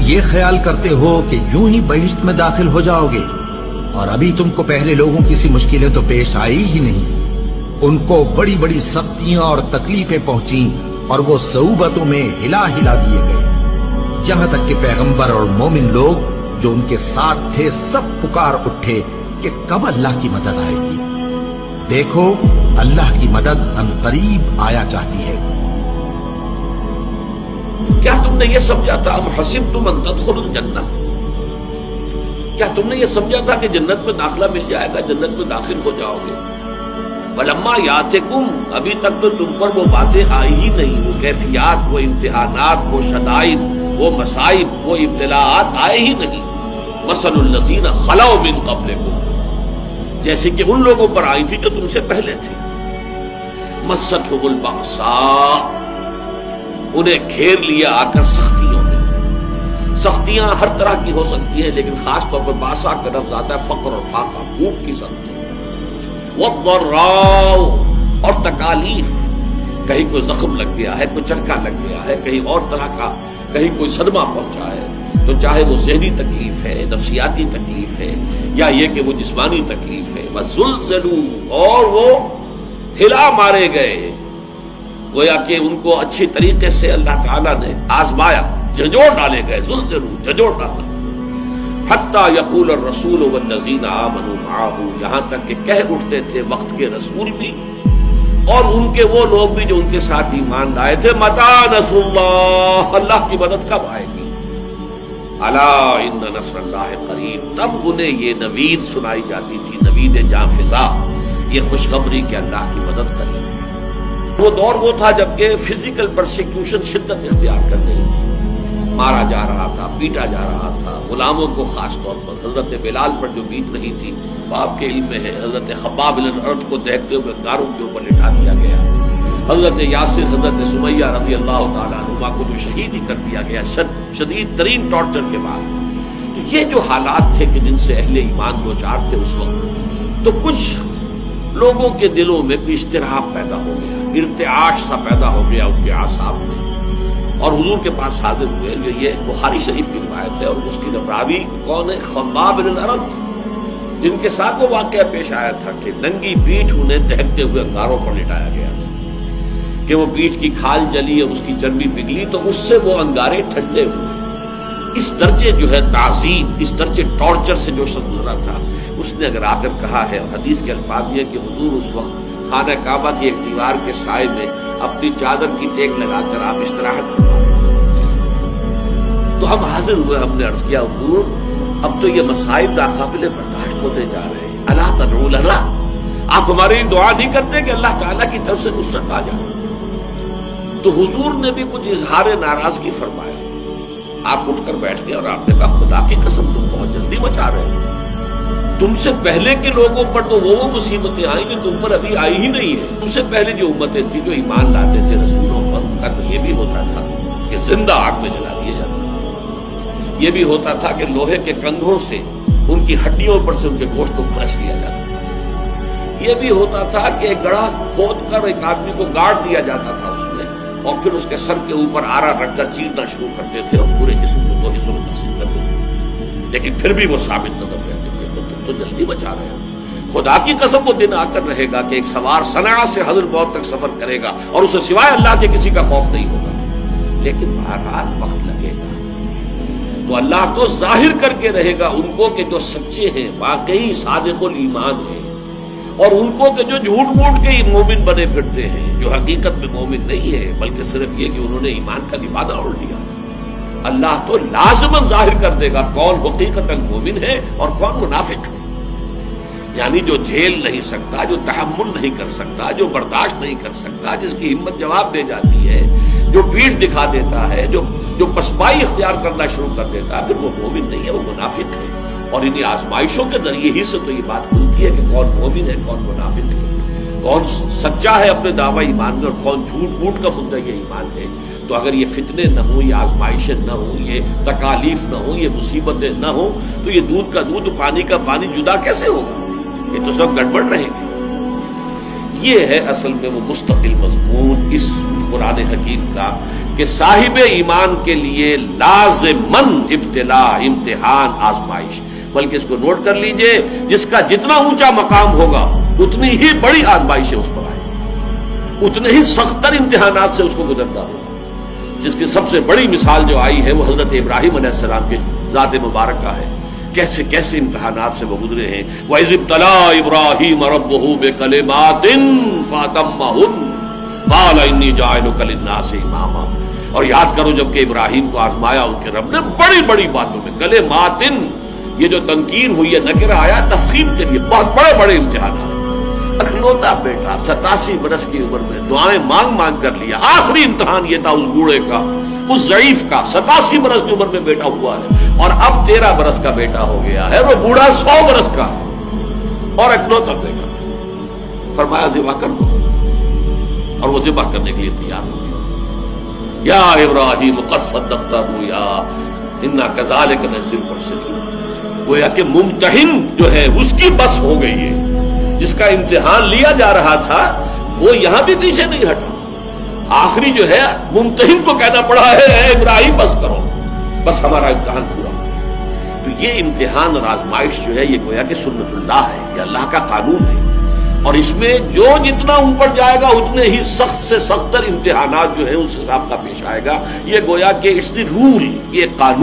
یہ خیال کرتے ہو کہ یوں ہی بہشت میں داخل ہو جاؤ گے، اور ابھی تم کو پہلے لوگوں کی سی مشکلیں تو پیش آئی ہی نہیں۔ ان کو بڑی بڑی سختیاں اور تکلیفیں پہنچیں اور وہ صعوبتوں میں ہلا ہلا دیے گئے، یہاں تک کہ پیغمبر اور مومن لوگ جو ان کے ساتھ تھے سب پکار اٹھے کہ کب اللہ کی مدد آئے گی۔ دیکھو اللہ کی مدد ان قریب آیا چاہتی ہے۔ کیا تم نے یہ سمجھا تھا ام حسبتم ان تدخلوا الجنہ، کیا تم نے یہ سمجھا تھا کہ جنت میں داخلہ مل جائے گا، جنت میں داخل ہو جاؤ گے؟ فلما یاتکم، ابھی تک تو تم پر وہ باتیں آئی ہی نہیں، وہ کیفیات، وہ امتحانات، وہ شدائد، وہ مصائب، وہ ابتلاءات آئے ہی نہیں۔ مثل الذین خلوا من قبلکم، جیسے کہ ان لوگوں پر آئی تھی جو تم سے پہلے تھے۔ مستھم البأساء، انہیں گھیر لیا آ کر سختیوں میں۔ سختیاں ہر طرح کی ہو سکتی ہیں، لیکن خاص طور پر باسا کا لفظ آتا ہے فقر اور فاقہ، بھوک کی سختی۔ والضراء، اور تکالیف، کہیں کوئی زخم لگ گیا ہے، کوئی چرکا لگ گیا ہے، کہیں اور طرح کا، کہیں کوئی صدمہ پہنچا ہے، تو چاہے وہ ذہنی تکلیف ہے، نفسیاتی تکلیف ہے، یا یہ کہ وہ جسمانی تکلیف ہے۔ وزلزلوا، اور وہ ہلا مارے گئے، گویا کہ ان کو اچھی طریقے سے اللہ تعالیٰ نے آزمایا، جھنجھوڑ ڈالے گئے، زلزلوا، جھنجھوڑ ڈالا۔ حتیٰ یقول الرسول والذین آمنوا معہ، یہاں تک کہ کہہ اٹھتے تھے وقت کے رسول بھی اور ان کے وہ لوگ بھی جو ان کے ساتھ ایمان لائے تھے، متی نصر اللہ، اللہ کی مدد کب آئے گی؟ الا ان نصر اللہ قریب، تب انہیں یہ نوید سنائی جاتی تھی، نوید جاں فضا، یہ خوشخبری کہ اللہ کی مدد قریب ہے۔ وہ دور وہ تھا جبکہ فزیکل پرسیکیوشن شدت اختیار کر گئی تھی، مارا جا رہا تھا، پیٹا جا رہا تھا، غلاموں کو خاص طور پر حضرت بلال پر جو بیت رہی تھی وہ آپ کے علم میں ہے، حضرت خباب بن الارت کو دیکھتے ہوئے گاروں کے اوپر لٹا دیا گیا، حضرت یاسر، حضرت سمیہ رضی اللہ تعالیٰ عنہما کو جو شہید ہی کر دیا گیا شدید ترین ٹارچر کے بعد۔ تو یہ جو حالات تھے کہ جن سے اہل ایمان دوچار تھے اس وقت، تو کچھ لوگوں کے دلوں میں کوئی اضطراب پیدا ہو گیا، ارتعاش سا پیدا ہو گیا ان کے اعصاب میں، اور حضور کے پاس حاضر ہوئے۔ یہ بخاری شریف کی روایت ہے، اور اس کی راوی کون ہے؟ خباب بن الارت، جن کے ساتھ وہ واقعہ پیش آیا تھا کہ ننگی پیٹھ انہیں دہکتے ہوئے انگاروں پر لٹایا گیا تھا کہ وہ پیٹھ کی کھال جلی اور اس کی چربی پگھلی تو اس سے وہ انگارے ٹھنڈے ہوئے۔ اس درجے جو ہے تعذیب، اس درجے ٹارچر سے جو شخص گزرا تھا، اس نے اگر آ کر کہا ہے، اور حدیث کے الفاظ یہ کہ حضور اس وقت خانہ کعبہ کی ایک دیوار کے سائے میں اپنی چادر کی ٹیک لگا کر آپ استراحت فرما رہے تھے، تو ہم حاضر ہوئے، ہم نے عرض کیا حضور اب تو یہ مصائب ناقابل برداشت ہوتے جا رہے ہیں، الا تدعو لنا، آپ ہماری دعا نہیں کرتے کہ اللہ تعالیٰ کی طرف سے نصرت آ جائے؟ تو حضور نے بھی کچھ اظہار ناراضگی فرمایا، آپ اٹھ کر بیٹھ گئے اور آپ نے کہا خدا کی قسم تم بہت جلدی مچا رہے ہو، تم سے پہلے کے لوگوں پر تو وہ مصیبتیں آئیں جو تم پر ابھی آئی ہی نہیں ہے۔ تم سے پہلے جو امتیں تھیں جو ایمان لاتے تھے رسولوں پر، ان کا تو یہ بھی ہوتا تھا کہ زندہ آگ میں جلا دیے جاتے تھے، یہ بھی ہوتا تھا کہ لوہے کے کنگھوں سے ان کی ہڈیوں پر سے ان کے گوشت کو کھرچ لیا جاتا تھا، یہ بھی ہوتا تھا کہ ایک گڑھا کھود کر ایک آدمی کو گاڑ دیا جاتا تھا اس میں، اور پھر اس کے سر کے اوپر آرا رکھ کر چیرنا شروع کرتے تھے اور پورے جسم کو دو حصوں میں تقسیم کر دیتے، لیکن پھر بھی وہ ثابت قدم رہتے تھے، تو تم تو جلدی بچا رہے ہو۔ خدا کی قسم وہ دن آ کر رہے گا کہ ایک سوار صنعاء سے حضر موت تک سفر کرے گا اور اسے سوائے اللہ کے کسی کا خوف نہیں ہوگا، لیکن بہرحال وقت لگے گا، تو اللہ تو ظاہر کر کے رہے گا ان کو کہ جو سچے ہیں، واقعی صادق الایمان ہیں، اور ان کو کہ جو جھوٹ موٹ کے مومن بنے پھرتے ہیں، جو حقیقت میں مومن نہیں ہے بلکہ صرف یہ کہ انہوں نے ایمان کا لبادہ اوڑھ لیا۔ اللہ تو لازماً ظاہر کر دے گا کون حقیقتاً مومن ہے اور کون منافق ہے، یعنی جو جھیل نہیں سکتا، جو تحمل نہیں کر سکتا، جو برداشت نہیں کر سکتا، جس کی ہمت جواب دے جاتی ہے، جو پیٹھ دکھا دیتا ہے، جو پسپائی اختیار کرنا شروع کر دیتا ہے، پھر وہ مومن نہیں ہے، وہ منافق ہے۔ اور انہیں آزمائشوں کے ذریعے ہی سے تو یہ بات کھلتی ہے کہ کون مومن ہے، کون منافق ہے، کون سچا ہے اپنے دعوی ایمان میں اور کون جھوٹ موٹ کا مدعی ایمان ہے۔ تو اگر یہ فتنے نہ ہوں، یہ آزمائشیں نہ ہوں، یہ تکالیف نہ ہوں، یہ مصیبتیں نہ ہوں، تو یہ دودھ کا دودھ پانی کا پانی جدا کیسے ہوگا؟ یہ تو سب گڑبڑ رہے گی۔ یہ ہے اصل میں وہ مستقل مضمون اس قرآن حکیم کا کہ صاحب ایمان کے لیے لازماً ابتلا، امتحان، آزمائش، بلکہ اس کو نوٹ کر لیجئے، جس کا جتنا اونچا مقام ہوگا اتنی ہی بڑی آزمائشیں اس پر آئیں گی، اتنے ہی سختر امتحانات سے اس کو گزرنا ہوگا۔ جس کی سب سے بڑی مثال جو آئی ہے وہ حضرت ابراہیم علیہ السلام کی ذات مبارکہ ہے، کیسے کیسے امتحانات سے وہ گزرے ہیں۔ وَإِذِ ابْتَلَىٰ إِبْرَاهِيمَ رَبُّهُ بِكَلِمَاتٍ فَأَتَمَّهُنَّ قَالَ إِنِّي جَاعِلُكَ لِلنَّاسِ إِمَامًا۔ اور یاد کرو جب کہ ابراہیم کو آزمایا ان کے رب نے بڑی بڑی باتوں میں، کلماتن، یہ جو تنکیر ہوئی ہے، نکرہ آیا تفخیم کے لیے، بہت بڑے بڑے امتحانات۔ اکلوتا بیٹا 87 برس کی عمر میں دعائیں مانگ مانگ کر لیا، آخری امتحان یہ تھا اس بوڑھے کا، اس ضعیف کا، 87 برس کی عمر میں بیٹا ہوا ہے، اور اب 13 برس کا بیٹا ہو گیا ہے، وہ بوڑھا 100 برس کا اور اکلوتا بیٹا۔ فرمایا ذبح کر دو، اور وہ ذبح کرنے کے لیے تیار ہو گیا۔ یا ابراہیم قد صدقت الرؤیا انا کذالک نجزی المحسنین۔ گویا کہ ممتحن جو ہے اس کی بس ہو گئی ہے، جس کا امتحان لیا جا رہا تھا وہ یہاں بھی پیچھے نہیں ہٹا، آخری جو ہے ممتحن کو کہنا پڑا ہے اے ابراہیم بس کرو، بس ہمارا امتحان پورا۔ تو یہ امتحان اور آزمائش جو ہے یہ گویا کہ سنت اللہ ہے، یہ اللہ کا قانون ہے، اور اس میں جو جتنا اوپر جائے گا اتنے ہی سخت سے سختر امتحانات جو ہے اس حساب کا پیش آئے گا۔ یہ گویا کہ اٹس دی رول، یہ قانون